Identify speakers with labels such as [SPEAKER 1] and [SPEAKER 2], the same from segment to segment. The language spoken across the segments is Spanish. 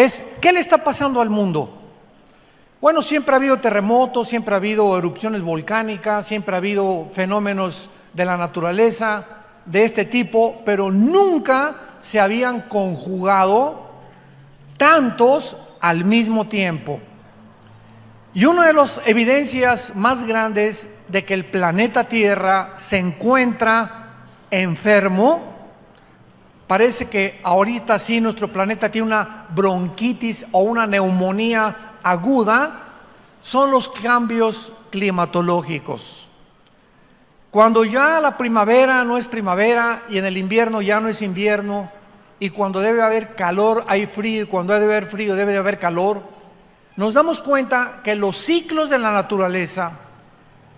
[SPEAKER 1] es ¿qué le está pasando al mundo? Bueno, siempre ha habido terremotos, siempre ha habido erupciones volcánicas, siempre ha habido fenómenos de la naturaleza de este tipo, pero nunca se habían conjugado tantos al mismo tiempo. Y una de las evidencias más grandes de que el planeta Tierra se encuentra enfermo, parece que ahorita sí nuestro planeta tiene una bronquitis o una neumonía aguda, son los cambios climatológicos. Cuando ya la primavera no es primavera y en el invierno ya no es invierno, y cuando debe haber calor hay frío, y cuando debe haber frío debe de haber calor, nos damos cuenta que los ciclos de la naturaleza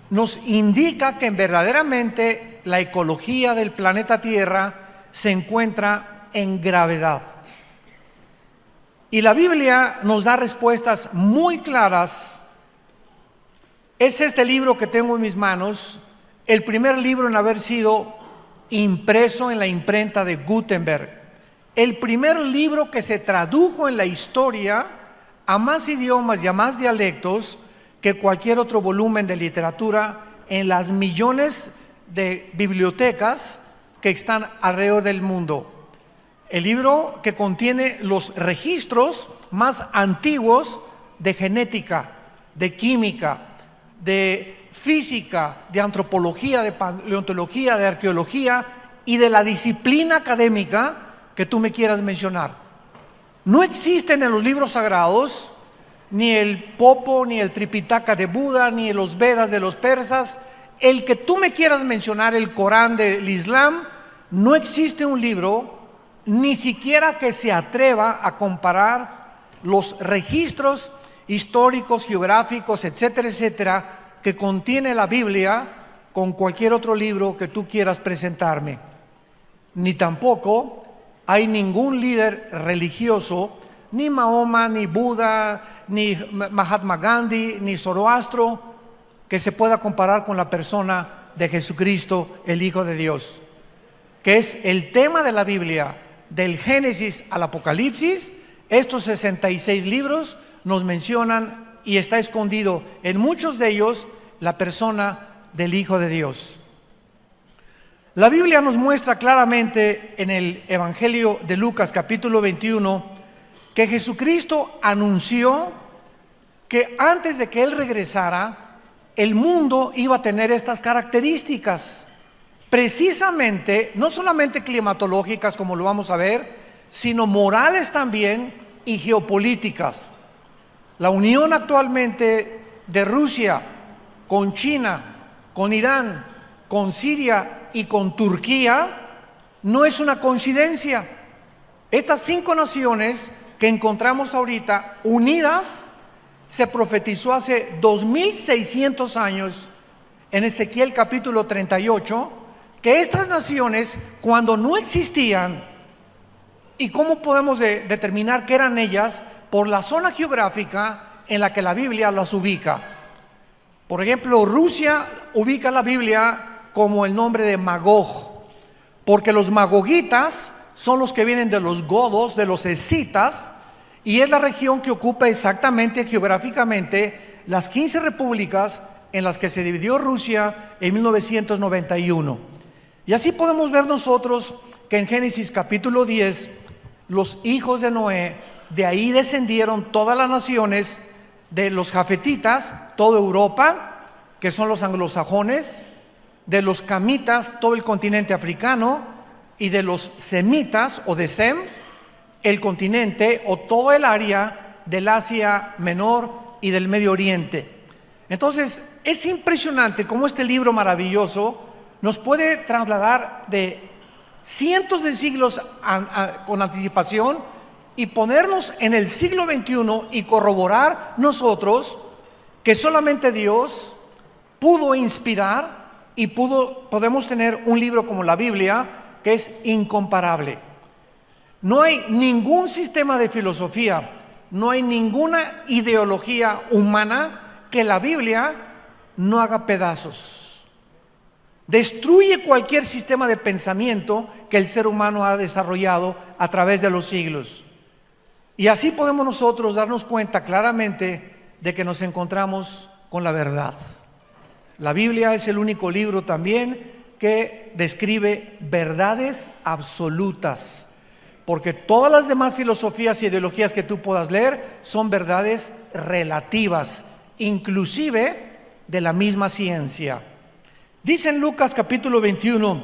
[SPEAKER 1] nos indican que verdaderamente la ecología del planeta Tierra se encuentra en gravedad. Y la Biblia nos da respuestas muy claras. Es este libro que tengo en mis manos, el primer libro en haber sido impreso en la imprenta de Gutenberg, el primer libro que se tradujo en la historia a más idiomas y a más dialectos que cualquier otro volumen de literatura en las millones de bibliotecas que están alrededor del mundo. El libro que contiene los registros más antiguos de genética, de química, de física, de antropología, de paleontología, de arqueología y de la disciplina académica que tú me quieras mencionar. No existen en los libros sagrados ni el Popo, ni el Tripitaka de Buda, ni los Vedas de los persas, el que tú me quieras mencionar, el Corán del Islam, no existe un libro ni siquiera que se atreva a comparar los registros históricos, geográficos, etcétera, etcétera, que contiene la Biblia con cualquier otro libro que tú quieras presentarme. Ni tampoco hay ningún líder religioso, ni Mahoma, ni Buda, ni Mahatma Gandhi, ni Zoroastro, que se pueda comparar con la persona de Jesucristo, el Hijo de Dios, que es el tema de la Biblia, del Génesis al Apocalipsis. Estos 66 libros nos mencionan y está escondido en muchos de ellos la persona del Hijo de Dios. La Biblia nos muestra claramente en el Evangelio de Lucas capítulo 21 que Jesucristo anunció que antes de que Él regresara, el mundo iba a tener estas características, precisamente, no solamente climatológicas como lo vamos a ver, sino morales también y geopolíticas. La unión actualmente de Rusia con China, con Irán, con Siria y con Turquía no es una coincidencia. Estas 5 naciones que encontramos ahorita unidas, se profetizó hace 2600 años en Ezequiel capítulo 38, que estas naciones, cuando no existían, ¿y cómo podemos determinar qué eran ellas? Por la zona geográfica en la que la Biblia las ubica. Por ejemplo, Rusia ubica la Biblia como el nombre de Magog, porque los magogitas son los que vienen de los godos, de los escitas, y es la región que ocupa exactamente geográficamente las 15 repúblicas en las que se dividió Rusia en 1991. Y así podemos ver nosotros que en Génesis capítulo 10, los hijos de Noé, de ahí descendieron todas las naciones de los jafetitas, toda Europa, que son los anglosajones, de los camitas, todo el continente africano, y de los semitas o de Sem, el continente o todo el área del Asia Menor y del Medio Oriente. Entonces, es impresionante cómo este libro maravilloso nos puede trasladar de cientos de siglos con anticipación y ponernos en el siglo XXI y corroborar nosotros que solamente Dios pudo inspirar y podemos tener un libro como la Biblia que es incomparable. No hay ningún sistema de filosofía, no hay ninguna ideología humana que la Biblia no haga pedazos. Destruye cualquier sistema de pensamiento que el ser humano ha desarrollado a través de los siglos. Y así podemos nosotros darnos cuenta claramente de que nos encontramos con la verdad. La Biblia es el único libro también que describe verdades absolutas, porque todas las demás filosofías y ideologías que tú puedas leer son verdades relativas, inclusive de la misma ciencia. Dice en Lucas capítulo 21,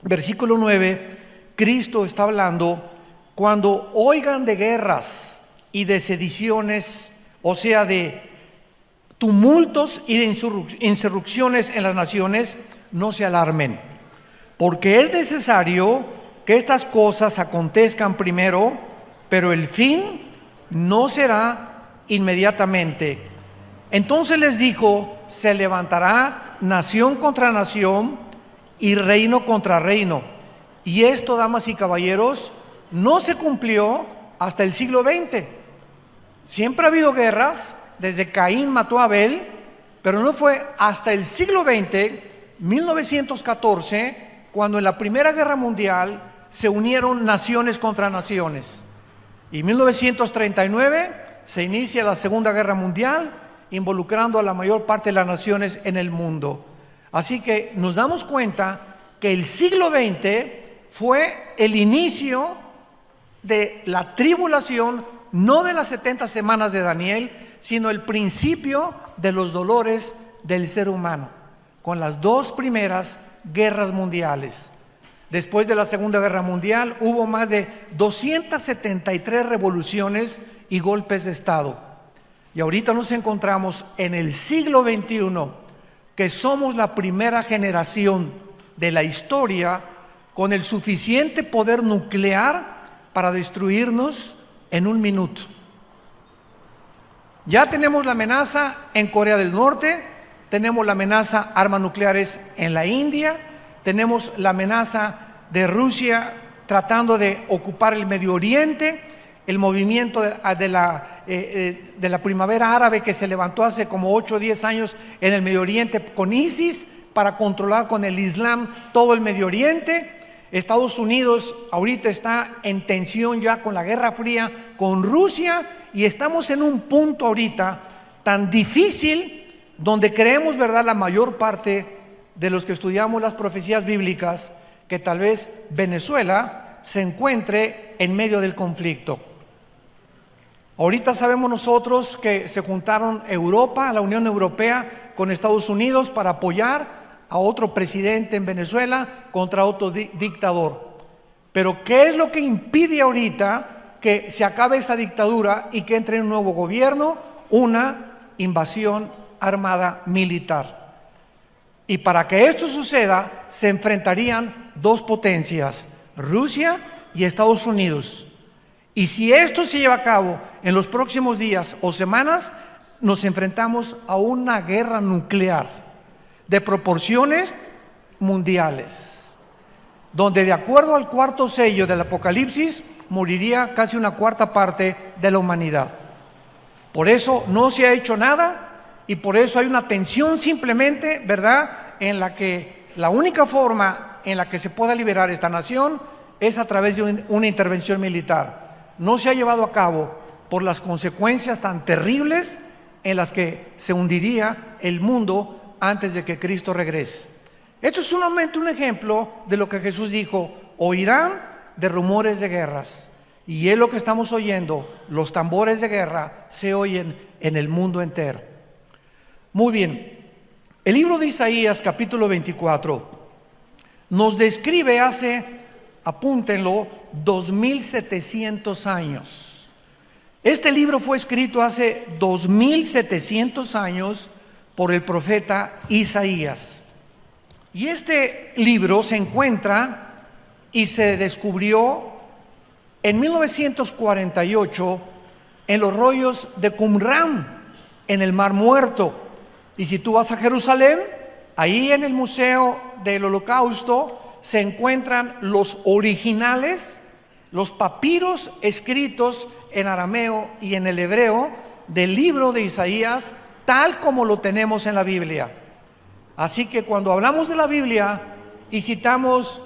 [SPEAKER 1] versículo 9, Cristo está hablando: cuando oigan de guerras y de sediciones, o sea, de tumultos y de insurrecciones en las naciones, no se alarmen, porque es necesario que estas cosas acontezcan primero, pero el fin no será inmediatamente. Entonces les dijo: se levantará nación contra nación y reino contra reino. Y esto, damas y caballeros, no se cumplió hasta el siglo XX. Siempre ha habido guerras, desde Caín mató a Abel, pero no fue hasta el siglo XX, 1914, cuando en la Primera Guerra Mundial se unieron naciones contra naciones. Y en 1939 se inicia la Segunda Guerra Mundial, involucrando a la mayor parte de las naciones en el mundo. Así que nos damos cuenta que el siglo XX fue el inicio de la tribulación, no de las 70 semanas de Daniel, sino el principio de los dolores del ser humano, con las dos primeras guerras mundiales. Después de la Segunda Guerra Mundial hubo más de 273 revoluciones y golpes de Estado. Y ahorita nos encontramos en el siglo XXI, que somos la primera generación de la historia con el suficiente poder nuclear para destruirnos en un minuto. Ya tenemos la amenaza en Corea del Norte, tenemos la amenaza armas nucleares en la India, tenemos la amenaza de Rusia tratando de ocupar el Medio Oriente, el movimiento de la primavera árabe que se levantó hace como 8 o 10 años en el Medio Oriente con ISIS para controlar con el Islam todo el Medio Oriente. Estados Unidos ahorita está en tensión ya con la Guerra Fría con Rusia, y estamos en un punto ahorita tan difícil donde creemos, ¿verdad?, la mayor parte de los que estudiamos las profecías bíblicas, que tal vez Venezuela se encuentre en medio del conflicto. Ahorita sabemos nosotros que se juntaron Europa, la Unión Europea, con Estados Unidos para apoyar a otro presidente en Venezuela contra otro dictador. Pero ¿qué es lo que impide ahorita que se acabe esa dictadura y que entre un nuevo gobierno? Una invasión armada militar. Y para que esto suceda, se enfrentarían dos potencias, Rusia y Estados Unidos. Y si esto se lleva a cabo en los próximos días o semanas, nos enfrentamos a una guerra nuclear de proporciones mundiales, donde, de acuerdo al cuarto sello del Apocalipsis, moriría casi una cuarta parte de la humanidad. Por eso no se ha hecho nada, y por eso hay una tensión simplemente, ¿verdad?, en la que la única forma en la que se pueda liberar esta nación es a través de una intervención militar. No se ha llevado a cabo por las consecuencias tan terribles en las que se hundiría el mundo antes de que Cristo regrese. Esto es solamente un ejemplo de lo que Jesús dijo: oirán de rumores de guerras. Y es lo que estamos oyendo. Los tambores de guerra se oyen en el mundo entero. Muy bien, el libro de Isaías capítulo 24 nos describe hace, apúntenlo, 2700 años. Este libro fue escrito hace 2700 años por el profeta Isaías. Y este libro se encuentra y se descubrió en 1948 en los rollos de Qumran, en el Mar Muerto. Y si tú vas a Jerusalén, ahí en el Museo del Holocausto se encuentran los originales, los papiros escritos en arameo y en el hebreo del libro de Isaías, tal como lo tenemos en la Biblia. Así que cuando hablamos de la Biblia y citamos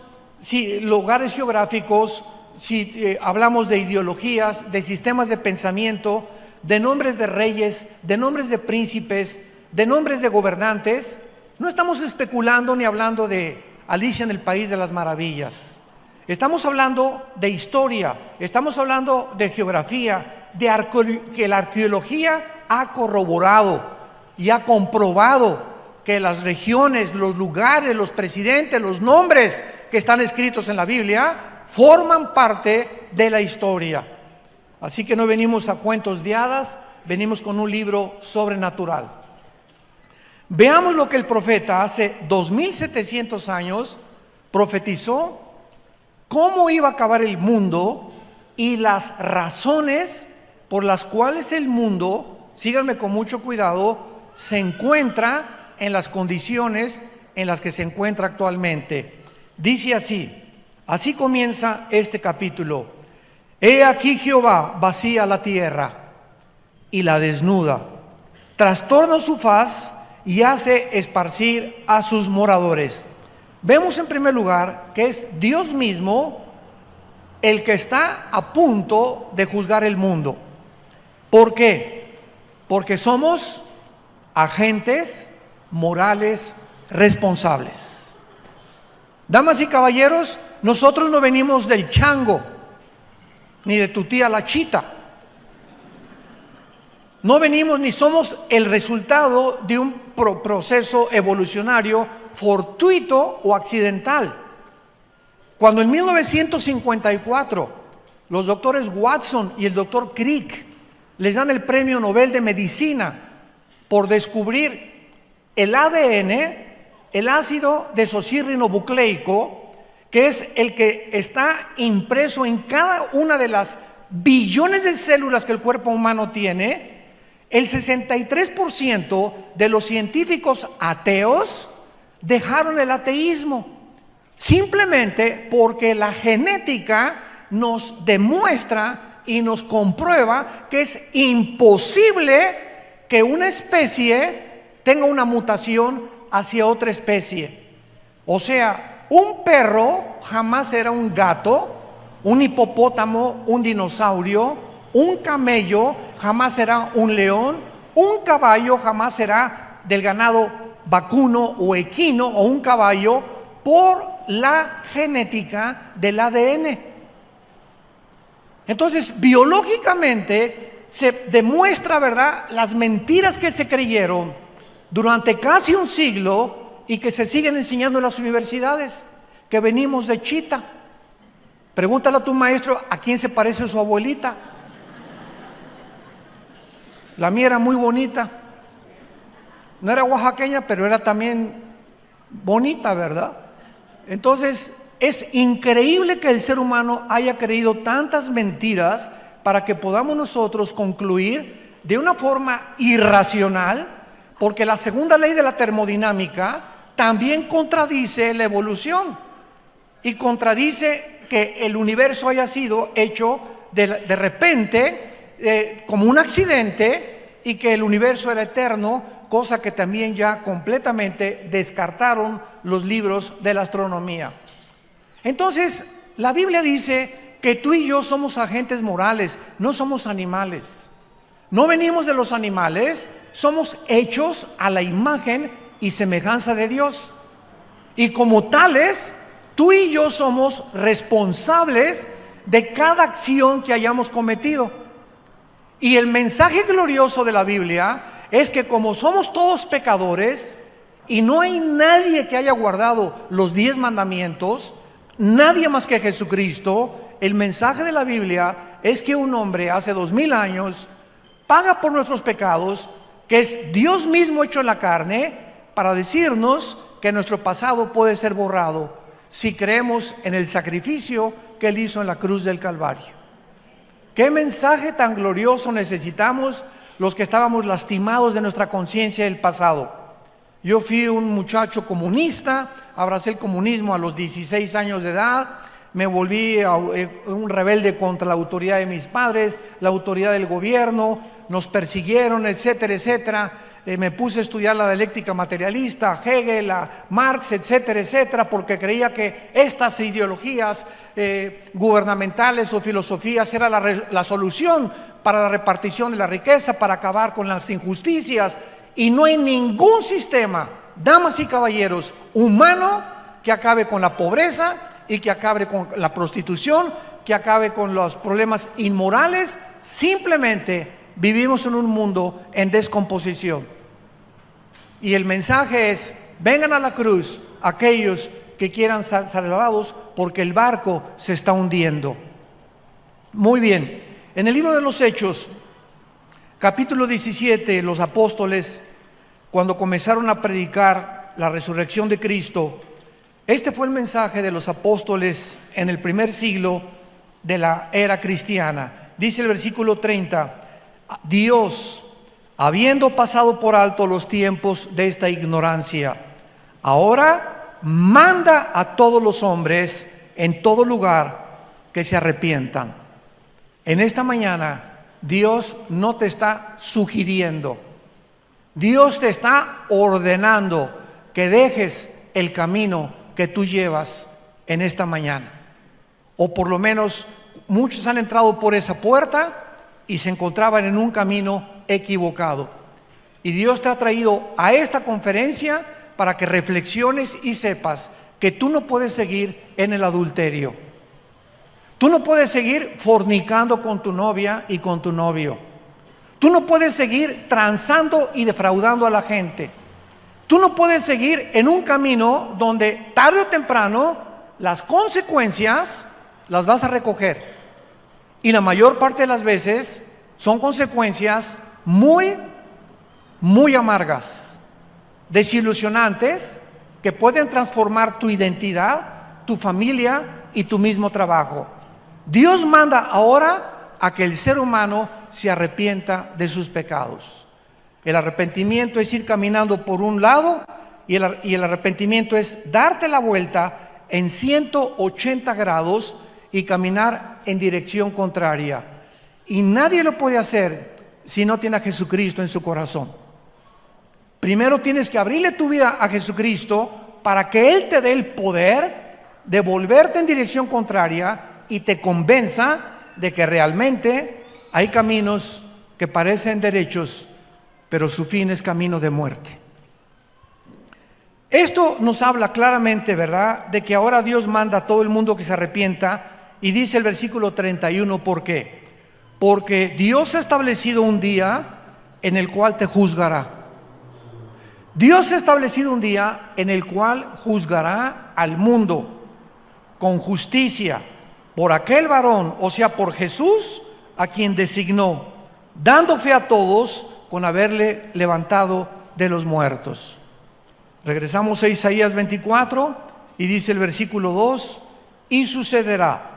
[SPEAKER 1] lugares geográficos si hablamos de ideologías, de sistemas de pensamiento, de nombres de reyes, de nombres de príncipes, de nombres de gobernantes, no estamos especulando ni hablando de Alicia en el País de las Maravillas. Estamos hablando de historia, estamos hablando de geografía, que la arqueología ha corroborado y ha comprobado que las regiones, los lugares, los presidentes, los nombres que están escritos en la Biblia forman parte de la historia. Así que no venimos a cuentos de hadas, venimos con un libro sobrenatural. Veamos lo que el profeta hace 2700 años profetizó, cómo iba a acabar el mundo y las razones por las cuales el mundo, síganme con mucho cuidado, se encuentra en las condiciones en las que se encuentra actualmente. Dice así comienza este capítulo. He aquí Jehová vacía la tierra y la desnuda, trastorna su faz y hace esparcir a sus moradores. Vemos en primer lugar que es Dios mismo el que está a punto de juzgar el mundo. ¿Por qué? Porque somos agentes morales responsables. Damas y caballeros, nosotros no venimos del chango, ni de tu tía la chita. No venimos ni somos el resultado de un proceso evolucionario fortuito o accidental. Cuando en 1954 los doctores Watson y el doctor Crick les dan el premio Nobel de Medicina por descubrir el ADN, el ácido desoxirribonucleico, que es el que está impreso en cada una de las billones de células que el cuerpo humano tiene, el 63% de los científicos ateos dejaron el ateísmo, simplemente porque la genética nos demuestra y nos comprueba que es imposible que una especie tenga una mutación hacia otra especie. O sea, un perro jamás será un gato, un hipopótamo, un dinosaurio, un camello jamás será un león, un caballo jamás será del ganado vacuno o equino o un caballo, por la genética del ADN. Entonces, biológicamente se demuestra, ¿verdad?, las mentiras que se creyeron durante casi un siglo y que se siguen enseñando en las universidades, que venimos de chita. Pregúntale a tu maestro a quién se parece su abuelita. La mía era muy bonita. No era oaxaqueña, pero era también bonita, ¿verdad? Entonces, es increíble que el ser humano haya creído tantas mentiras para que podamos nosotros concluir de una forma irracional, porque la segunda ley de la termodinámica también contradice la evolución y contradice que el universo haya sido hecho de repente como un accidente y que el universo era eterno, cosa que también ya completamente descartaron los libros de la astronomía. Entonces, la Biblia dice que tú y yo somos agentes morales, no somos animales. No venimos de los animales, somos hechos a la imagen y semejanza de Dios. Y como tales, tú y yo somos responsables de cada acción que hayamos cometido. Y el mensaje glorioso de la Biblia es que como somos todos pecadores y no hay nadie que haya guardado los 10 mandamientos, nadie más que Jesucristo, el mensaje de la Biblia es que un hombre hace 2000 años paga por nuestros pecados, que es Dios mismo hecho en la carne, para decirnos que nuestro pasado puede ser borrado si creemos en el sacrificio que Él hizo en la cruz del Calvario. ¿Qué mensaje tan glorioso necesitamos los que estábamos lastimados de nuestra conciencia del pasado? Yo fui un muchacho comunista, abracé el comunismo a los 16 años de edad, me volví un rebelde contra la autoridad de mis padres, la autoridad del gobierno, nos persiguieron, etcétera, etcétera. me puse a estudiar la dialéctica materialista, a Hegel, a Marx, etcétera, etcétera, porque creía que estas ideologías gubernamentales o filosofías era la solución para la repartición de la riqueza, para acabar con las injusticias. Y no hay ningún sistema, damas y caballeros, humano que acabe con la pobreza y que acabe con la prostitución, que acabe con los problemas inmorales. Simplemente vivimos en un mundo en descomposición. Y el mensaje es: vengan a la cruz aquellos que quieran ser salvados, porque el barco se está hundiendo. Muy bien, en el libro de los Hechos, capítulo 17, los apóstoles, cuando comenzaron a predicar la resurrección de Cristo, este fue el mensaje de los apóstoles en el primer siglo de la era cristiana. Dice el versículo 30: Dios, habiendo pasado por alto los tiempos de esta ignorancia, ahora manda a todos los hombres en todo lugar que se arrepientan. En esta mañana, Dios no te está sugiriendo, Dios te está ordenando que dejes el camino que tú llevas en esta mañana. O por lo menos muchos han entrado por esa puerta y se encontraban en un camino equivocado. Y Dios te ha traído a esta conferencia para que reflexiones y sepas que tú no puedes seguir en el adulterio. Tú no puedes seguir fornicando con tu novia y con tu novio. Tú no puedes seguir transando y defraudando a la gente. Tú no puedes seguir en un camino donde tarde o temprano las consecuencias las vas a recoger. Y la mayor parte de las veces son consecuencias muy amargas, desilusionantes, que pueden transformar tu identidad, tu familia y tu mismo trabajo. Dios manda ahora a que el ser humano se arrepienta de sus pecados. El arrepentimiento es ir caminando por un lado y el arrepentimiento es darte la vuelta en 180 grados y caminar en dirección contraria. Y nadie lo puede hacer si no tiene a Jesucristo en su corazón. Primero tienes que abrirle tu vida a Jesucristo para que Él te dé el poder de volverte en dirección contraria y te convenza de que realmente hay caminos que parecen derechos, pero su fin es camino de muerte. Esto nos habla claramente, ¿verdad?, de que ahora Dios manda a todo el mundo que se arrepienta. Y dice el versículo 31, ¿por qué? Porque Dios ha establecido un día en el cual te juzgará. Dios ha establecido un día en el cual juzgará al mundo con justicia por aquel varón, o sea, por Jesús, a quien designó, dando fe a todos con haberle levantado de los muertos. Regresamos a Isaías 24 y dice el versículo 2: y sucederá,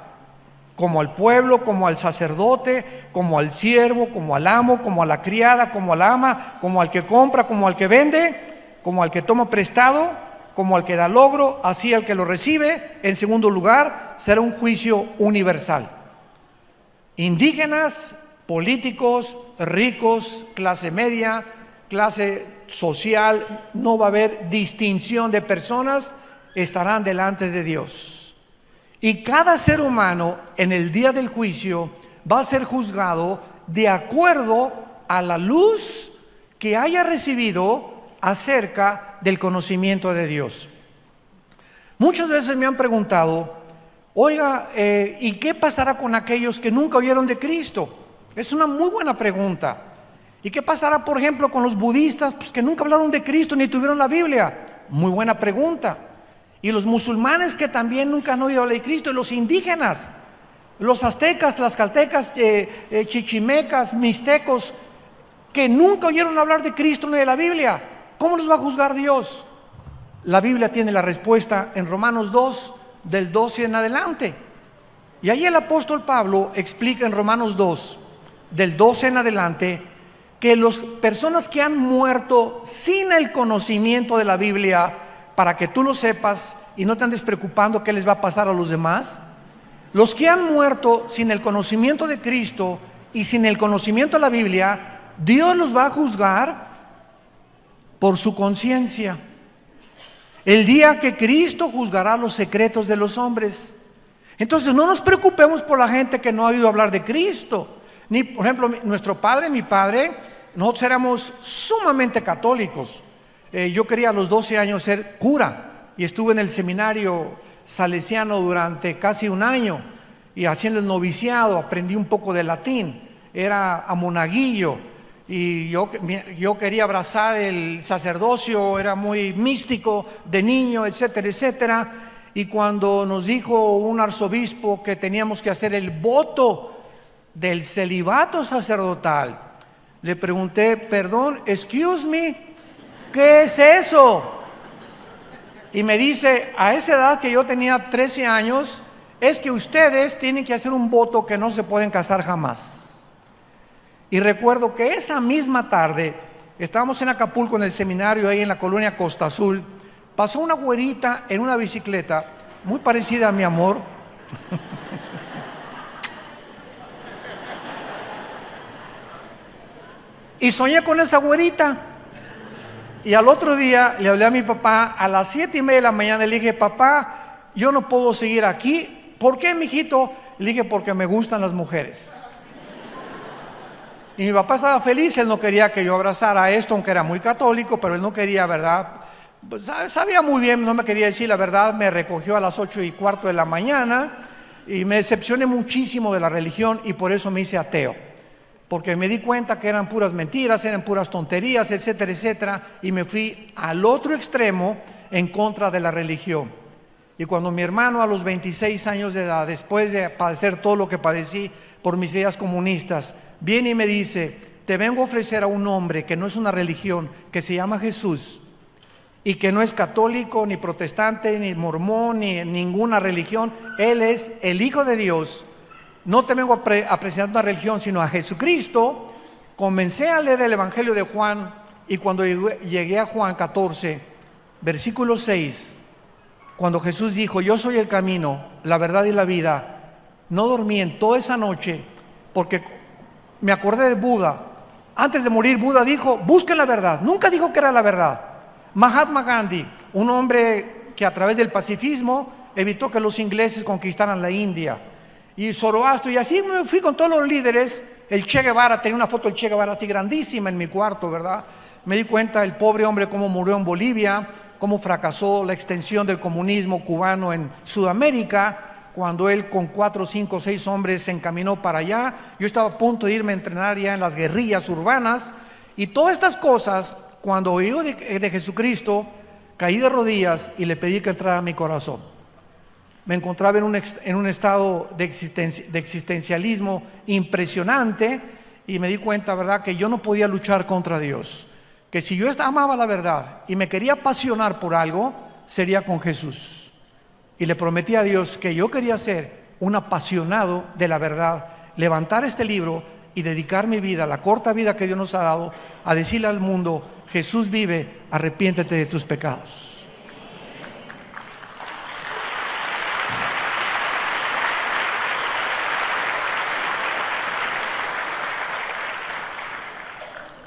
[SPEAKER 1] como al pueblo, como al sacerdote, como al siervo, como al amo, como a la criada, como al ama, como al que compra, como al que vende, como al que toma prestado, como al que da logro, así al que lo recibe. En segundo lugar, será un juicio universal. Indígenas, políticos, ricos, clase media, clase social, no va a haber distinción de personas, estarán delante de Dios. Y cada ser humano en el día del juicio va a ser juzgado de acuerdo a la luz que haya recibido acerca del conocimiento de Dios. Muchas veces me han preguntado: oiga, ¿y qué pasará con aquellos que nunca oyeron de Cristo? Es una muy buena pregunta. ¿Y qué pasará, por ejemplo, con los budistas, pues, que nunca hablaron de Cristo ni tuvieron la Biblia? Muy buena pregunta. Y los musulmanes que también nunca han oído hablar de Cristo, y los indígenas, los aztecas, tlaxcaltecas, chichimecas, mixtecos, que nunca oyeron hablar de Cristo ni de la Biblia. ¿Cómo los va a juzgar Dios? La Biblia tiene la respuesta en Romanos 2, del 12 en adelante. Y ahí el apóstol Pablo explica en Romanos 2, del 12 en adelante, que las personas que han muerto sin el conocimiento de la Biblia, para que tú lo sepas y no te andes preocupando qué les va a pasar a los demás, los que han muerto sin el conocimiento de Cristo y sin el conocimiento de la Biblia, Dios los va a juzgar por su conciencia. El día que Cristo juzgará los secretos de los hombres. Entonces no nos preocupemos por la gente que no ha oído hablar de Cristo. Ni, por ejemplo, mi padre, nosotros éramos sumamente católicos. Yo quería a los 12 años ser cura y estuve en el seminario salesiano durante casi un año y haciendo el noviciado aprendí un poco de latín. Era a monaguillo y yo quería abrazar el sacerdocio, era muy místico de niño, etcétera, etcétera. Y cuando nos dijo un arzobispo que teníamos que hacer el voto del celibato sacerdotal, le pregunté, perdón, excuse me, ¿qué es eso? Y me dice, a esa edad que yo tenía 13 años, es que ustedes tienen que hacer un voto que no se pueden casar jamás. Y recuerdo que esa misma tarde, estábamos en Acapulco en el seminario, ahí en la colonia Costa Azul, pasó una güerita en una bicicleta, muy parecida a mi amor. Y soñé con esa güerita. Y al otro día le hablé a mi papá a las 7:30 de la mañana. Le dije, papá, yo no puedo seguir aquí. ¿Por qué, mijito? Le dije, porque me gustan las mujeres. Y mi papá estaba feliz, él no quería que yo abrazara esto, aunque era muy católico, pero él no quería, ¿verdad? Pues sabía muy bien, no me quería decir la verdad. Me recogió a las 8:15 de la mañana y me decepcioné muchísimo de la religión y por eso me hice ateo. Porque me di cuenta que eran puras mentiras, eran puras tonterías, etcétera, etcétera, y me fui al otro extremo en contra de la religión. Y cuando mi hermano a los 26 años de edad, después de padecer todo lo que padecí por mis ideas comunistas, viene y me dice, te vengo a ofrecer a un hombre que no es una religión, que se llama Jesús, y que no es católico, ni protestante, ni mormón, ni ninguna religión. Él es el Hijo de Dios. No te vengo a presentar una religión, sino a Jesucristo. Comencé a leer el Evangelio de Juan y cuando llegué a Juan 14, versículo 6, cuando Jesús dijo, yo soy el camino, la verdad y la vida, no dormí en toda esa noche porque me acordé de Buda. Antes de morir, Buda dijo, busquen la verdad. Nunca dijo que era la verdad. Mahatma Gandhi, un hombre que a través del pacifismo evitó que los ingleses conquistaran la India. Y Zoroastro, y así me fui con todos los líderes. El Che Guevara, tenía una foto del Che Guevara así grandísima en mi cuarto, ¿verdad? Me di cuenta el pobre hombre cómo murió en Bolivia, cómo fracasó la extensión del comunismo cubano en Sudamérica, cuando él con 4, 5, 6 hombres se encaminó para allá. Yo estaba a punto de irme a entrenar ya en las guerrillas urbanas, y todas estas cosas, cuando oí de Jesucristo, caí de rodillas y le pedí que entrara a mi corazón. Me encontraba en un estado de existencialismo impresionante y me di cuenta, ¿verdad?, que yo no podía luchar contra Dios. Que si yo amaba la verdad y me quería apasionar por algo, sería con Jesús. Y le prometí a Dios que yo quería ser un apasionado de la verdad, levantar este libro y dedicar mi vida, la corta vida que Dios nos ha dado, a decirle al mundo, Jesús vive, arrepiéntete de tus pecados.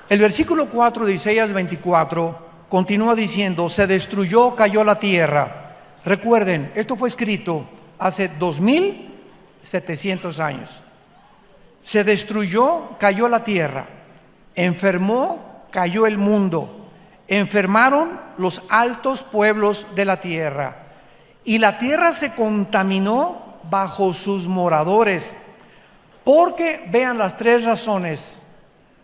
[SPEAKER 1] El versículo 4 de Isaías 24 continúa diciendo, se destruyó, cayó la tierra. Recuerden, esto fue escrito hace 2700 años. Se destruyó, cayó la tierra. Enfermó, cayó el mundo. Enfermaron los altos pueblos de la tierra. Y la tierra se contaminó bajo sus moradores. Porque vean las 3 razones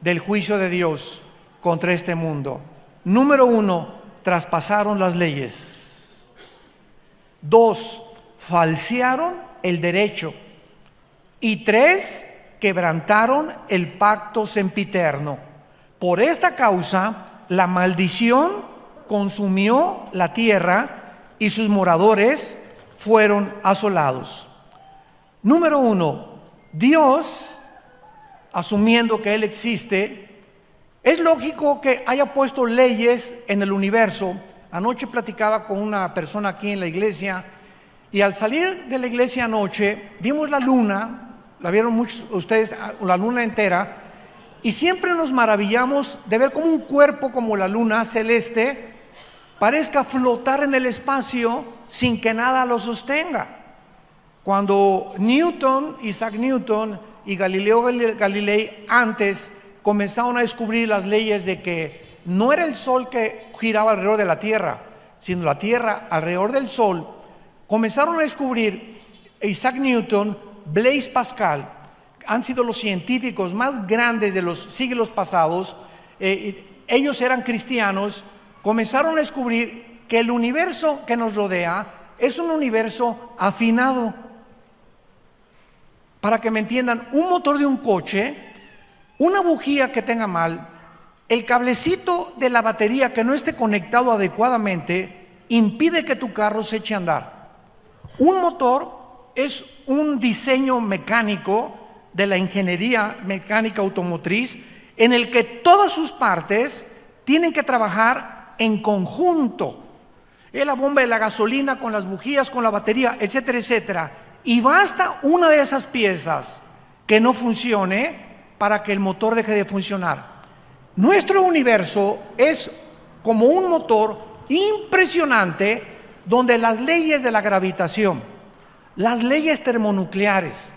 [SPEAKER 1] del juicio de Dios contra este mundo. Número 1, traspasaron las leyes. 2, falsearon el derecho. Y 3, quebrantaron el pacto sempiterno. Por esta causa, la maldición consumió la tierra y sus moradores fueron asolados. Número 1, Dios, asumiendo que Él existe, es lógico que haya puesto leyes en el universo. Anoche platicaba con una persona aquí en la iglesia y al salir de la iglesia anoche vimos la luna, la vieron muchos ustedes, la luna entera, Y siempre nos maravillamos de ver cómo un cuerpo como la luna celeste parezca flotar en el espacio sin que nada lo sostenga. Cuando Isaac Newton y Galileo Galilei antes comenzaron a descubrir las leyes de que no era el Sol que giraba alrededor de la Tierra, sino la Tierra alrededor del Sol, comenzaron a descubrir Isaac Newton, Blaise Pascal, han sido los científicos más grandes de los siglos pasados. Ellos eran cristianos, comenzaron a descubrir que el universo que nos rodea es un universo afinado. Para que me entiendan, un motor de un coche, una bujía que tenga mal, el cablecito de la batería que no esté conectado adecuadamente, impide que tu carro se eche a andar. Un motor es un diseño mecánico de la ingeniería mecánica automotriz en el que todas sus partes tienen que trabajar en conjunto. La bomba de la gasolina con las bujías, con la batería, etcétera, etcétera. Y basta una de esas piezas que no funcione para que el motor deje de funcionar. Nuestro universo es como un motor impresionante donde las leyes de la gravitación, las leyes termonucleares,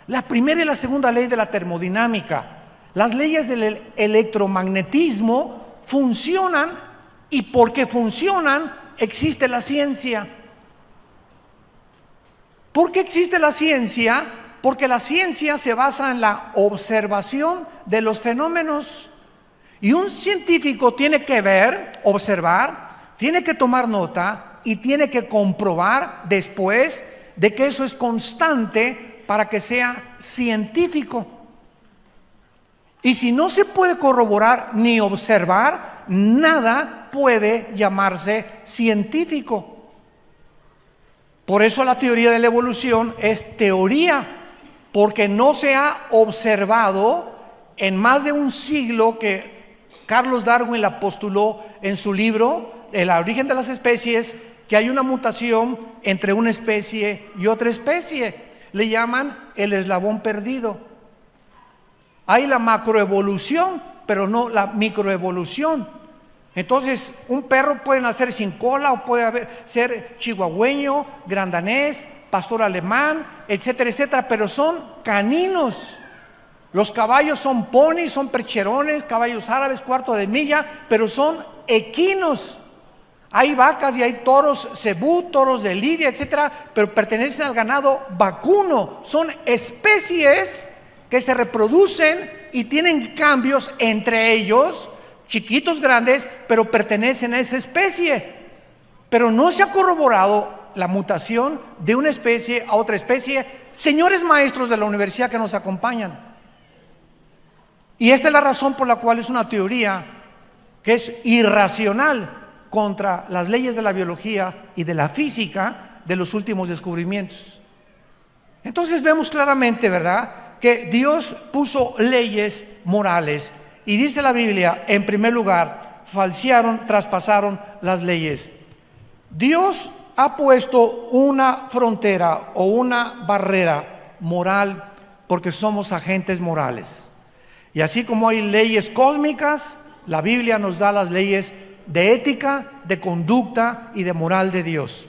[SPEAKER 1] la primera y la segunda ley de la termodinámica, las leyes del electromagnetismo funcionan, y porque funcionan existe la ciencia. ¿Por qué existe la ciencia? Porque la ciencia se basa en la observación de los fenómenos. Y un científico tiene que ver, observar, tiene que tomar nota y tiene que comprobar después de que eso es constante para que sea científico. Y si no se puede corroborar ni observar, nada puede llamarse científico. Por eso la teoría de la evolución es teoría, porque no se ha observado en más de un siglo que Carlos Darwin la postuló en su libro El origen de las especies, que hay una mutación entre una especie y otra especie. Le llaman el eslabón perdido. Hay la macroevolución, pero no la microevolución. Entonces, un perro puede nacer sin cola o puede ser chihuahueño, grandanés, pastor alemán, etcétera, etcétera, pero son caninos. Los caballos son ponis, son percherones, caballos árabes, cuarto de milla, pero son equinos. Hay vacas y hay toros cebú, toros de lidia, etcétera, pero pertenecen al ganado vacuno. Son especies que se reproducen y tienen cambios entre ellos, chiquitos, grandes, pero pertenecen a esa especie. Pero no se ha corroborado la mutación de una especie a otra especie. Señores maestros de la universidad que nos acompañan. Y esta es la razón por la cual es una teoría que es irracional contra las leyes de la biología y de la física de los últimos descubrimientos. Entonces vemos claramente, ¿verdad?, que Dios puso leyes morales. Y dice la Biblia, en primer lugar, falsearon, traspasaron las leyes. Dios ha puesto una frontera o una barrera moral porque somos agentes morales. Y así como hay leyes cósmicas, la Biblia nos da las leyes de ética, de conducta y de moral de Dios.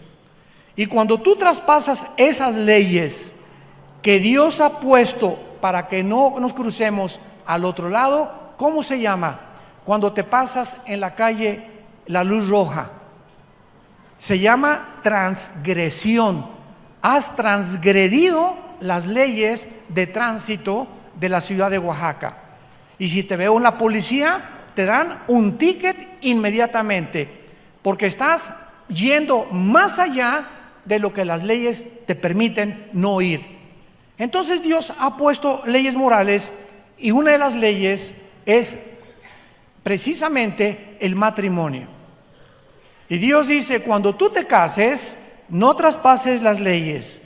[SPEAKER 1] Y cuando tú traspasas esas leyes que Dios ha puesto para que no nos crucemos al otro lado, ¿cómo se llama? Cuando te pasas en la calle la luz roja. Se llama transgresión. Has transgredido las leyes de tránsito de la ciudad de Oaxaca. Y si te veo en la policía, te dan un ticket inmediatamente, porque estás yendo más allá de lo que las leyes te permiten no ir. Entonces Dios ha puesto leyes morales, y una de las leyes es precisamente el matrimonio. Y Dios dice, cuando tú te cases, no traspases las leyes.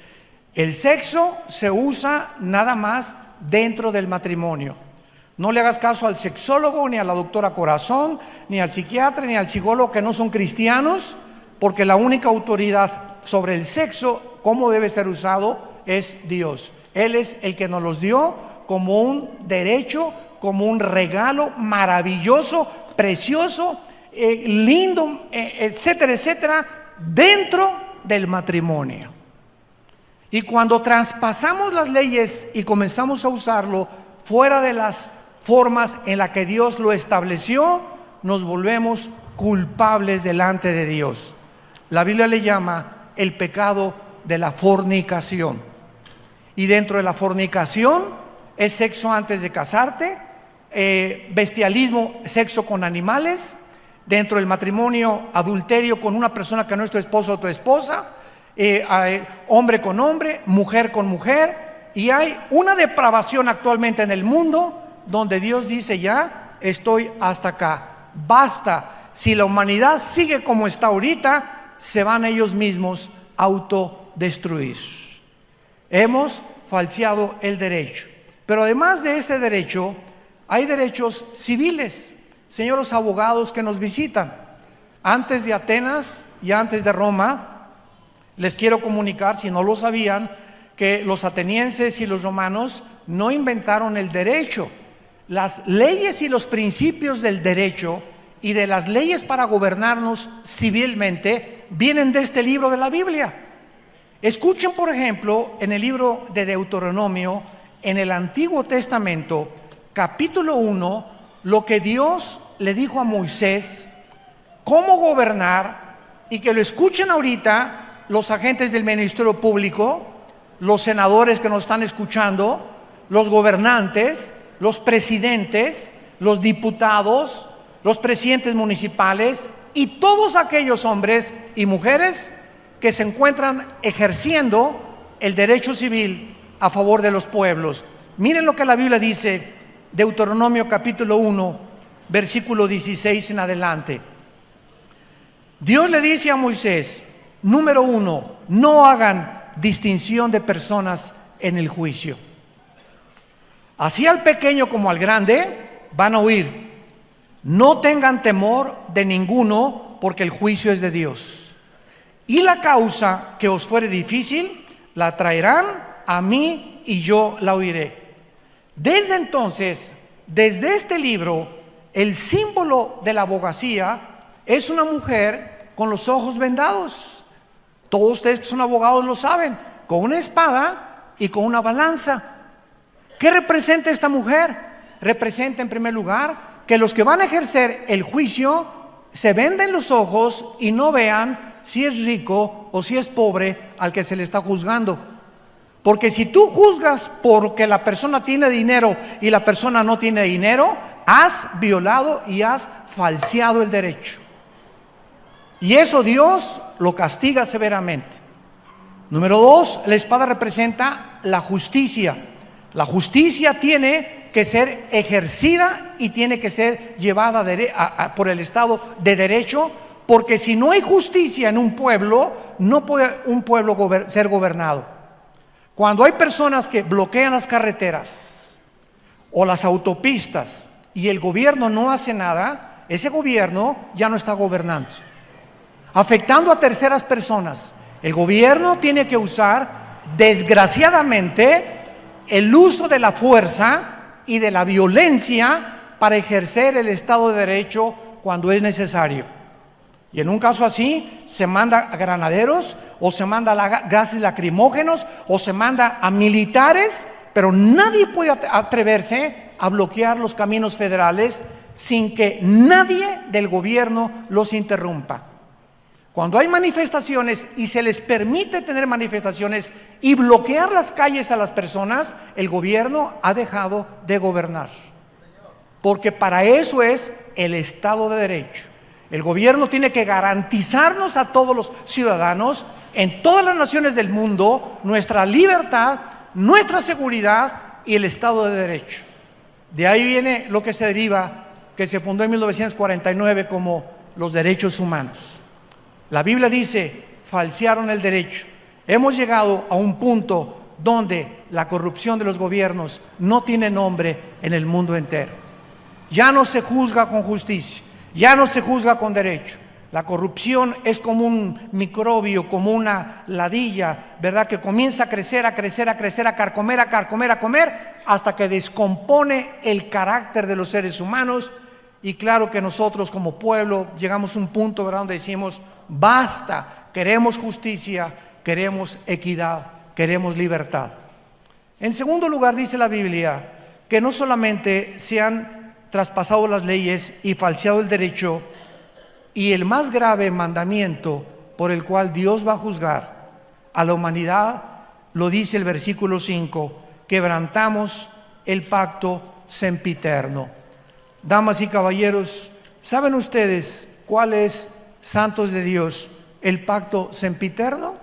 [SPEAKER 1] El sexo se usa nada más dentro del matrimonio. No le hagas caso al sexólogo, ni a la doctora Corazón, ni al psiquiatra, ni al psicólogo que no son cristianos, porque la única autoridad sobre el sexo, cómo debe ser usado, es Dios. Él es el que nos los dio como un derecho, como un regalo maravilloso, precioso, lindo, etcétera, etcétera, dentro del matrimonio. Y cuando traspasamos las leyes y comenzamos a usarlo fuera de las formas en las que Dios lo estableció, nos volvemos culpables delante de Dios. La Biblia le llama el pecado de la fornicación. Y dentro de la fornicación es sexo antes de casarte, bestialismo, sexo con animales. Dentro del matrimonio, adulterio con una persona que no es tu esposo o tu esposa, hombre con hombre, mujer con mujer. Y hay una depravación actualmente en el mundo donde Dios dice: ya estoy hasta acá, basta. Si la humanidad sigue como está ahorita, se van ellos mismos a autodestruir. Hemos falseado el derecho. Pero además de ese derecho, hay derechos civiles. Señores abogados que nos visitan, antes de Atenas y antes de Roma, les quiero comunicar, si no lo sabían, que los atenienses y los romanos no inventaron el derecho. Las leyes y los principios del derecho y de las leyes para gobernarnos civilmente vienen de este libro de la Biblia. Escuchen, por ejemplo, en el libro de Deuteronomio, en el Antiguo Testamento, capítulo 1, lo que Dios le dijo a Moisés, cómo gobernar, y que lo escuchen ahorita los agentes del Ministerio Público, los senadores que nos están escuchando, los gobernantes, los presidentes, los diputados, los presidentes municipales y todos aquellos hombres y mujeres que se encuentran ejerciendo el derecho civil a favor de los pueblos. Miren lo que la Biblia dice, Deuteronomio capítulo 1, versículo 16 en adelante. Dios le dice a Moisés, número 1, no hagan distinción de personas en el juicio. Así al pequeño como al grande van a oír. No tengan temor de ninguno, porque el juicio es de Dios. Y la causa que os fuere difícil, la traerán a mí y yo la oiré. Desde entonces, desde este libro, el símbolo de la abogacía es una mujer con los ojos vendados. Todos ustedes que son abogados lo saben, con una espada y con una balanza. ¿Qué representa esta mujer? Representa en primer lugar que los que van a ejercer el juicio se venden los ojos y no vean si es rico o si es pobre al que se le está juzgando. Porque si tú juzgas porque la persona tiene dinero y la persona no tiene dinero, has violado y has falseado el derecho. Y eso Dios lo castiga severamente. Número 2, la espada representa la justicia. La justicia tiene que ser ejercida y tiene que ser llevada por el Estado de derecho, porque si no hay justicia en un pueblo, no puede un pueblo ser gobernado. Cuando hay personas que bloquean las carreteras o las autopistas y el gobierno no hace nada, ese gobierno ya no está gobernando, afectando a terceras personas. El gobierno tiene que usar, desgraciadamente, el uso de la fuerza y de la violencia para ejercer el Estado de Derecho cuando es necesario. Y en un caso así, se manda a granaderos, o se manda a gases lacrimógenos, o se manda a militares, pero nadie puede atreverse a bloquear los caminos federales sin que nadie del gobierno los interrumpa. Cuando hay manifestaciones y se les permite tener manifestaciones y bloquear las calles a las personas, el gobierno ha dejado de gobernar. Porque para eso es el Estado de Derecho. El gobierno tiene que garantizarnos a todos los ciudadanos en todas las naciones del mundo nuestra libertad, nuestra seguridad y el Estado de Derecho. De ahí viene lo que se deriva, que se fundó en 1949 como los derechos humanos. La Biblia dice, falsearon el derecho. Hemos llegado a un punto donde la corrupción de los gobiernos no tiene nombre en el mundo entero. Ya no se juzga con justicia, ya no se juzga con derecho. La corrupción es como un microbio, como una ladilla, ¿verdad? Que comienza a crecer, a crecer, a crecer, a carcomer, a carcomer, a comer, hasta que descompone el carácter de los seres humanos. Y claro que nosotros como pueblo llegamos a un punto, ¿verdad?, donde decimos, basta, queremos justicia, queremos equidad, queremos libertad. En segundo lugar, dice la Biblia que no solamente se han traspasado las leyes y falseado el derecho, y el más grave mandamiento por el cual Dios va a juzgar a la humanidad, lo dice el versículo 5, quebrantamos el pacto sempiterno. Damas y caballeros, ¿saben ustedes cuál es, santos de Dios, el pacto sempiterno?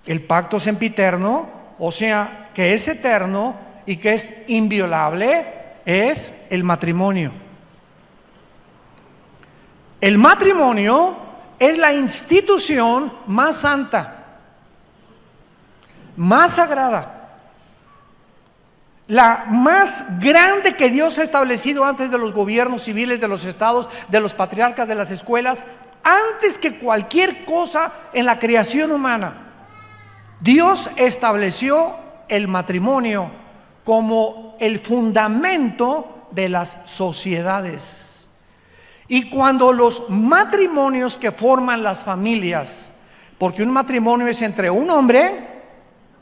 [SPEAKER 1] El pacto sempiterno, o sea, que es eterno y que es inviolable, es el matrimonio. El matrimonio es la institución más santa, más sagrada, la más grande que Dios ha establecido antes de los gobiernos civiles, de los estados, de los patriarcas, de las escuelas, antes que cualquier cosa en la creación humana. Dios estableció el matrimonio como el fundamento de las sociedades. Y cuando los matrimonios que forman las familias, porque un matrimonio es entre un hombre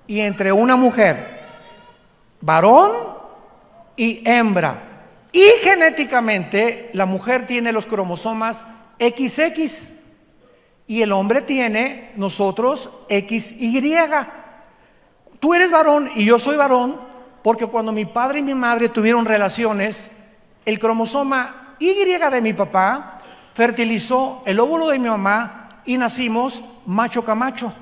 [SPEAKER 1] y entre una mujer, varón y hembra, y genéticamente la mujer tiene los cromosomas XX y el hombre tiene, nosotros, XY. Tú eres varón y yo soy varón porque cuando mi padre y mi madre tuvieron relaciones, el cromosoma Y de mi papá fertilizó el óvulo de mi mamá y nacimos macho camacho.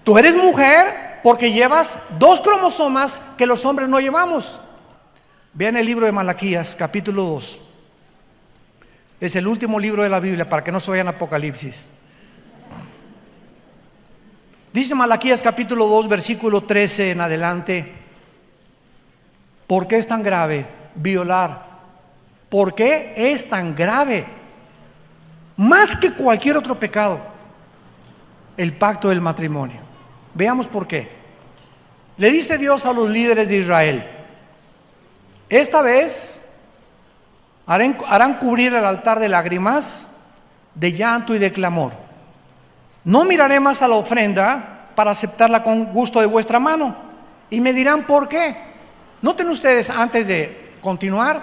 [SPEAKER 1] Tú eres mujer porque llevas 2 cromosomas que los hombres no llevamos. Vean el libro de Malaquías, capítulo 2. Es el último libro de la Biblia para que no se vayan a Apocalipsis. Dice Malaquías capítulo 2, versículo 13 en adelante. ¿Por qué es tan grave violar? ¿Por qué es tan grave? Más que cualquier otro pecado, el pacto del matrimonio. Veamos por qué. Le dice Dios a los líderes de Israel: esta vez harán cubrir el altar de lágrimas, de llanto y de clamor. No miraré más a la ofrenda para aceptarla con gusto de vuestra mano. Y me dirán ¿por qué? Noten ustedes, antes de continuar,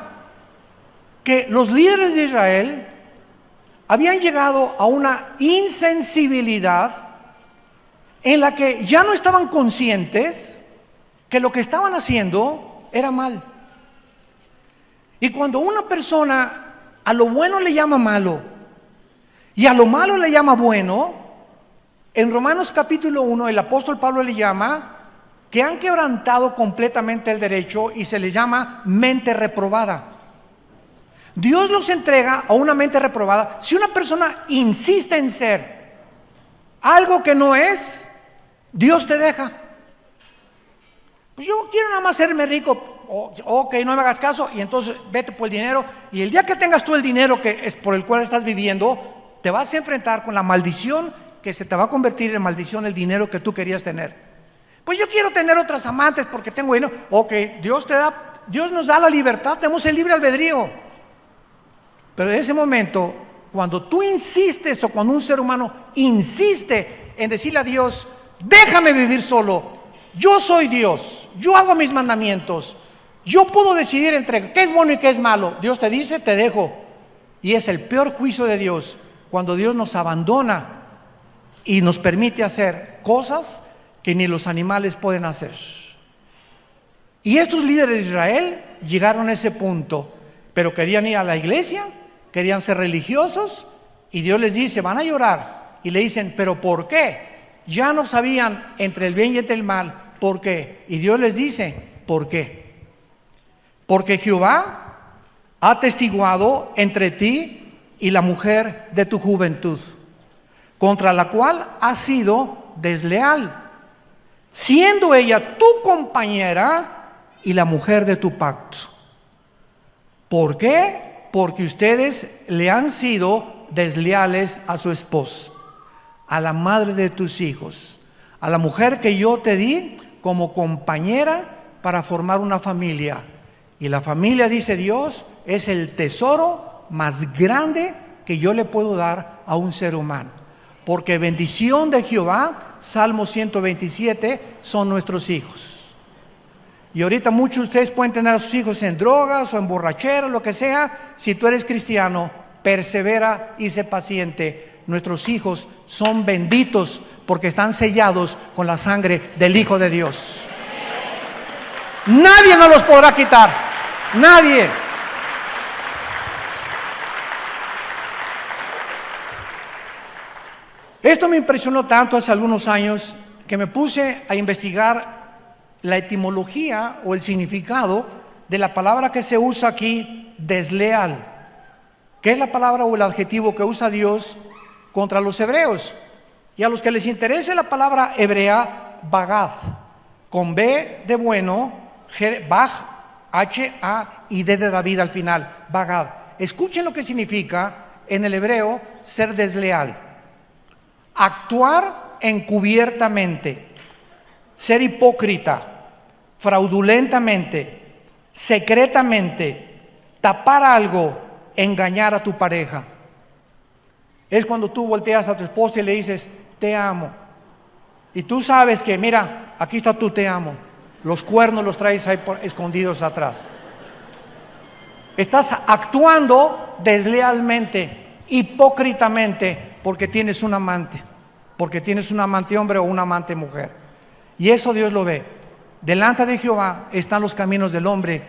[SPEAKER 1] que los líderes de Israel habían llegado a una insensibilidad en la que ya no estaban conscientes que lo que estaban haciendo era mal. Y cuando una persona a lo bueno le llama malo y a lo malo le llama bueno, en Romanos capítulo 1 el apóstol Pablo le llama que han quebrantado completamente el derecho y se les llama mente reprobada. Dios los entrega a una mente reprobada. Si una persona insiste en ser algo que no es, Dios te deja. Pues yo quiero nada más hacerme rico. Ok, no me hagas caso y entonces vete por el dinero. Y el día que tengas tú el dinero que es por el cual estás viviendo, te vas a enfrentar con la maldición que se te va a convertir en maldición el dinero que tú querías tener. Pues yo quiero tener otras amantes porque tengo dinero. Ok, Dios nos da la libertad, tenemos el libre albedrío. Pero en ese momento, cuando tú insistes o cuando un ser humano insiste en decirle a Dios, déjame vivir solo, yo soy Dios, yo hago mis mandamientos, yo puedo decidir entre qué es bueno y qué es malo. Dios te dice, te dejo. Y es el peor juicio de Dios, cuando Dios nos abandona y nos permite hacer cosas que ni los animales pueden hacer. Y estos líderes de Israel llegaron a ese punto, pero querían ir a la iglesia, querían ser religiosos, y Dios les dice, van a llorar, y le dicen, ¿pero por qué? Ya no sabían entre el bien y entre el mal, ¿por qué? Y Dios les dice, ¿por qué? Porque Jehová ha atestiguado entre ti y la mujer de tu juventud, contra la cual has sido desleal, siendo ella tu compañera y la mujer de tu pacto. ¿Por qué? Porque ustedes le han sido desleales a su esposo, a la madre de tus hijos, a la mujer que yo te di como compañera para formar una familia. Y la familia, dice Dios, es el tesoro más grande que yo le puedo dar a un ser humano. Porque bendición de Jehová, Salmo 127, son nuestros hijos. Y ahorita muchos de ustedes pueden tener a sus hijos en drogas o en borrachera, lo que sea. Si tú eres cristiano, persevera y sé paciente. Nuestros hijos son benditos porque están sellados con la sangre del Hijo de Dios. Nadie nos los podrá quitar. Nadie. Esto me impresionó tanto hace algunos años que me puse a investigar la etimología o el significado de la palabra que se usa aquí, desleal, que es la palabra o el adjetivo que usa Dios contra los hebreos. Y a los que les interese la palabra hebrea, bagad, con B de bueno, baj, H-A y D de David al final, bagad. Escuchen lo que significa en el hebreo ser desleal: actuar encubiertamente, ser hipócrita, fraudulentamente, secretamente, tapar algo, engañar a tu pareja. Es cuando tú volteas a tu esposa y le dices, te amo. Y tú sabes que, mira, aquí está tu te amo. Los cuernos los traes ahí escondidos atrás. Estás actuando deslealmente, hipócritamente, porque tienes un amante. Porque tienes un amante hombre o una amante mujer. Y eso Dios lo ve. Delante de Jehová están los caminos del hombre,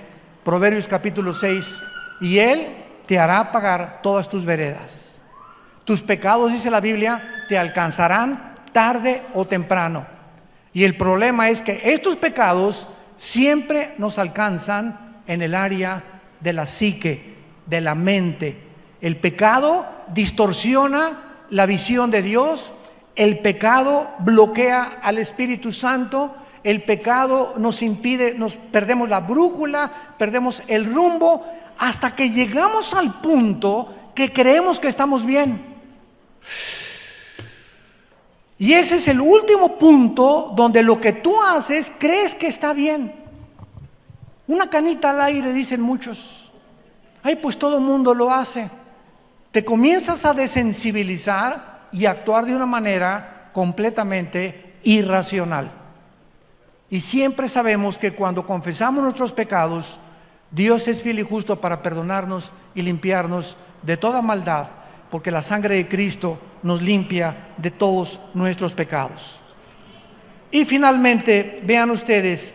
[SPEAKER 1] Proverbios capítulo 6, y Él te hará pagar todas tus veredas. Tus pecados, dice la Biblia, te alcanzarán tarde o temprano. Y el problema es que estos pecados siempre nos alcanzan en el área de la psique, de la mente. El pecado distorsiona la visión de Dios, el pecado bloquea al Espíritu Santo, el pecado nos impide, nos perdemos la brújula, perdemos el rumbo, hasta que llegamos al punto que creemos que estamos bien. Y ese es el último punto donde lo que tú haces crees que está bien. Una canita al aire, dicen muchos. Ay, pues todo el mundo lo hace. Te comienzas a desensibilizar y actuar de una manera completamente irracional. Y siempre sabemos que cuando confesamos nuestros pecados, Dios es fiel y justo para perdonarnos y limpiarnos de toda maldad, porque la sangre de Cristo nos limpia de todos nuestros pecados. Y finalmente, vean ustedes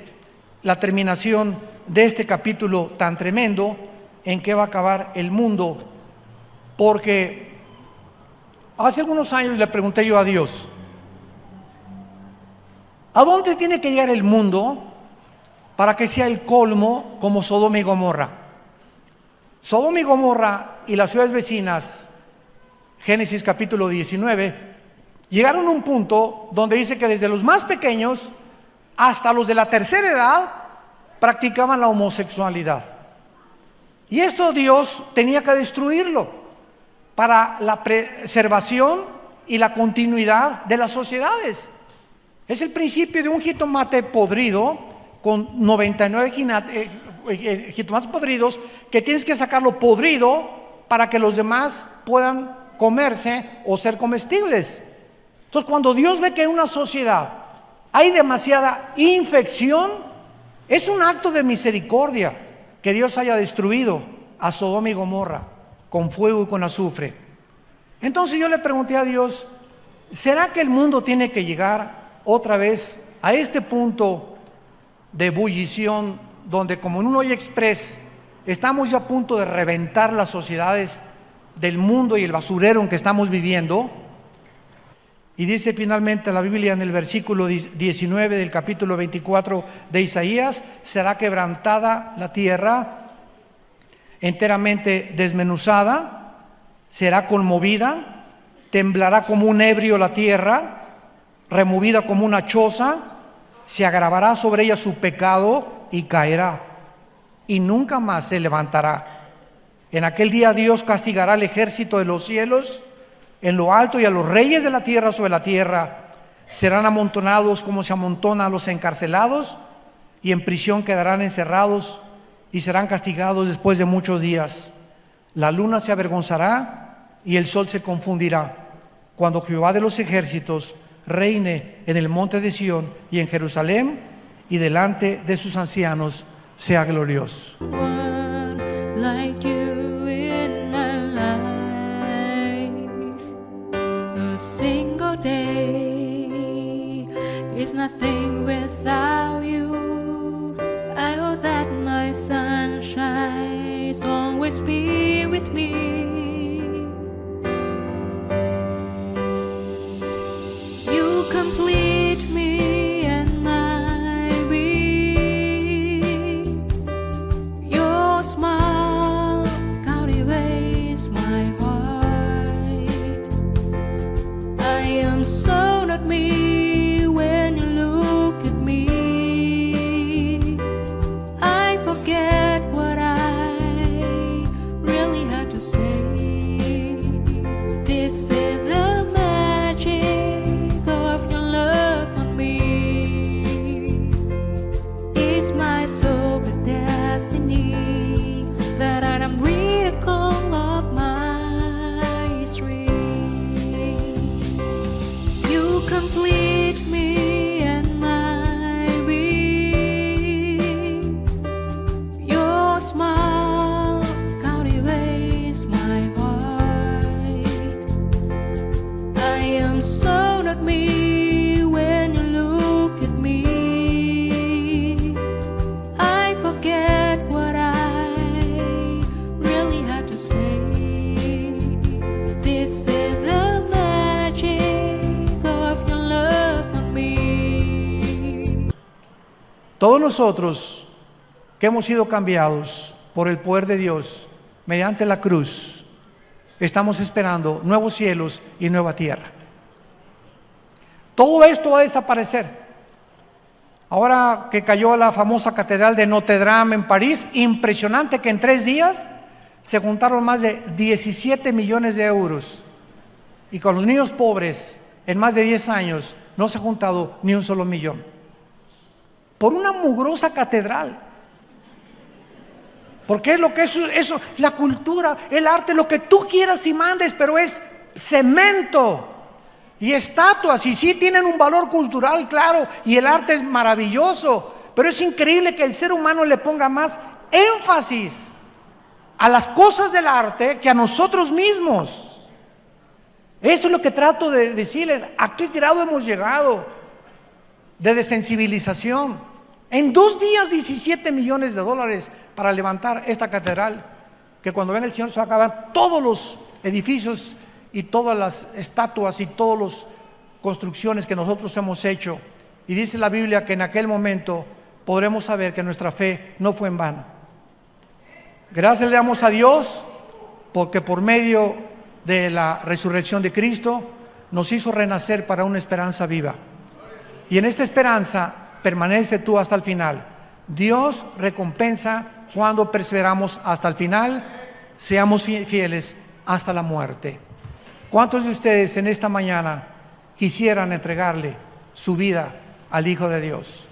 [SPEAKER 1] la terminación de este capítulo tan tremendo, en que va a acabar el mundo, porque hace algunos años le pregunté yo a Dios, ¿a dónde tiene que llegar el mundo para que sea el colmo como Sodoma y Gomorra? Sodoma y Gomorra y las ciudades vecinas, Génesis capítulo 19, llegaron a un punto donde dice que desde los más pequeños hasta los de la tercera edad practicaban la homosexualidad. Y esto Dios tenía que destruirlo para la preservación y la continuidad de las sociedades. Es el principio de un jitomate podrido con 99 jitomates podridos, que tienes que sacarlo podrido para que los demás puedan comerse o ser comestibles. Entonces, cuando Dios ve que en una sociedad hay demasiada infección, es un acto de misericordia que Dios haya destruido a Sodoma y Gomorra con fuego y con azufre. Entonces yo le pregunté a Dios, ¿será que el mundo tiene que llegar otra vez a este punto de ebullición donde, como en un hoy express, estamos ya a punto de reventar las sociedades del mundo y el basurero en que estamos viviendo? Y dice finalmente la Biblia en el versículo 19 del capítulo 24 de Isaías, será quebrantada la tierra, enteramente desmenuzada, será conmovida, temblará como un ebrio la tierra, removida como una choza, se agravará sobre ella su pecado y caerá, y nunca más se levantará. En aquel día Dios castigará al ejército de los cielos en lo alto y a los reyes de la tierra sobre la tierra. Serán amontonados como se amontonan los encarcelados, y en prisión quedarán encerrados y serán castigados después de muchos días. La luna se avergonzará y el sol se confundirá, cuando Jehová de los ejércitos reine en el monte de Sión y en Jerusalén, y delante de sus ancianos sea glorioso.
[SPEAKER 2] One like you in my life. A single day is nothing without you. I hope that my sunshine always be with me. You complete me and my being. Your smile captivates my heart. I am so not me when you look at me. I forget what I really had to say. This is the magic of your love for me. It's my soul destiny that I am miracle of my dreams. You complete me and my being. Your smile captivates my heart. I am so not me when you look at me. I forget what I really had to say. This is the magic of your love for me.
[SPEAKER 1] Todos nosotros que hemos sido cambiados por el poder de Dios mediante la cruz, estamos esperando nuevos cielos y nueva tierra. Todo esto va a desaparecer. Ahora que cayó la famosa catedral de Notre Dame en París, impresionante que en 3 días se juntaron más de 17 millones de euros. Y con los niños pobres, en más de 10 años, no se ha juntado ni un solo millón. Por una mugrosa catedral. Porque es lo que es eso, la cultura, el arte, lo que tú quieras y mandes, pero es cemento y estatuas, y sí tienen un valor cultural, claro, y el arte es maravilloso, pero es increíble que el ser humano le ponga más énfasis a las cosas del arte que a nosotros mismos. Eso es lo que trato de decirles, a qué grado hemos llegado de desensibilización. En 2 días, 17 millones de dólares para levantar esta catedral, que cuando venga el Señor se va a acabar todos los edificios y todas las estatuas y todas las construcciones que nosotros hemos hecho. Y dice la Biblia que en aquel momento podremos saber que nuestra fe no fue en vano. Gracias le damos a Dios porque por medio de la resurrección de Cristo nos hizo renacer para una esperanza viva. Y en esta esperanza permanece tú hasta el final. Dios recompensa cuando perseveramos hasta el final, seamos fieles hasta la muerte. ¿Cuántos de ustedes en esta mañana quisieran entregarle su vida al Hijo de Dios?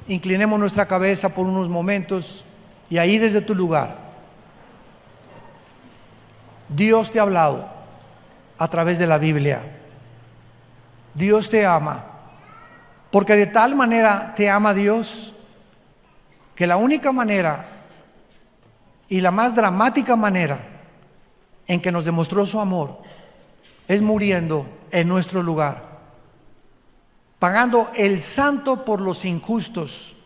[SPEAKER 1] Inclinemos nuestra cabeza por unos momentos y ahí desde tu lugar, Dios te ha hablado a través de la Biblia. Dios te ama, porque de tal manera te ama Dios, que la única manera y la más dramática manera en que nos demostró su amor es muriendo en nuestro lugar, pagando el santo por los injustos,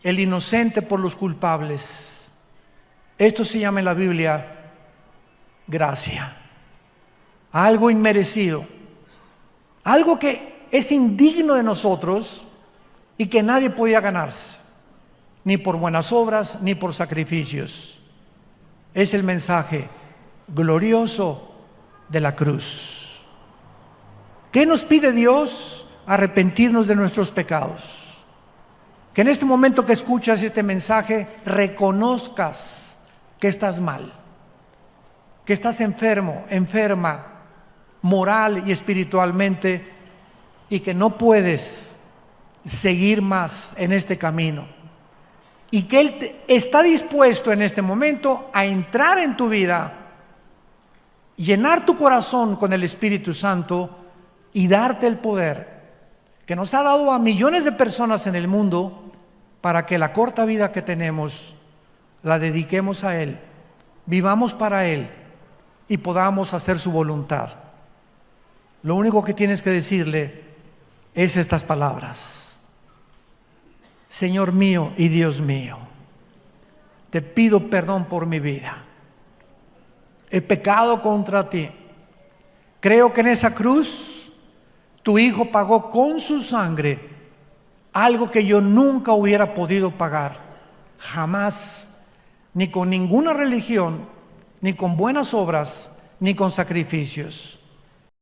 [SPEAKER 1] el inocente por los culpables. Esto se llama en la Biblia gracia, algo inmerecido, algo que es indigno de nosotros y que nadie podía ganarse, ni por buenas obras, ni por sacrificios. Es el mensaje glorioso de la cruz. ¿Qué nos pide Dios? Arrepentirnos de nuestros pecados. Que en este momento que escuchas este mensaje reconozcas que estás mal, que estás enfermo, enferma, moral y espiritualmente, y que no puedes seguir más en este camino. Y que Él está dispuesto en este momento a entrar en tu vida, llenar tu corazón con el Espíritu Santo y darte el poder que nos ha dado a millones de personas en el mundo para que la corta vida que tenemos la dediquemos a Él, vivamos para Él y podamos hacer su voluntad. Lo único que tienes que decirle es estas palabras: Señor mío y Dios mío, te pido perdón por mi vida. He pecado contra ti. Creo que en esa cruz tu Hijo pagó con su sangre algo que yo nunca hubiera podido pagar, jamás, ni con ninguna religión, ni con buenas obras, ni con sacrificios.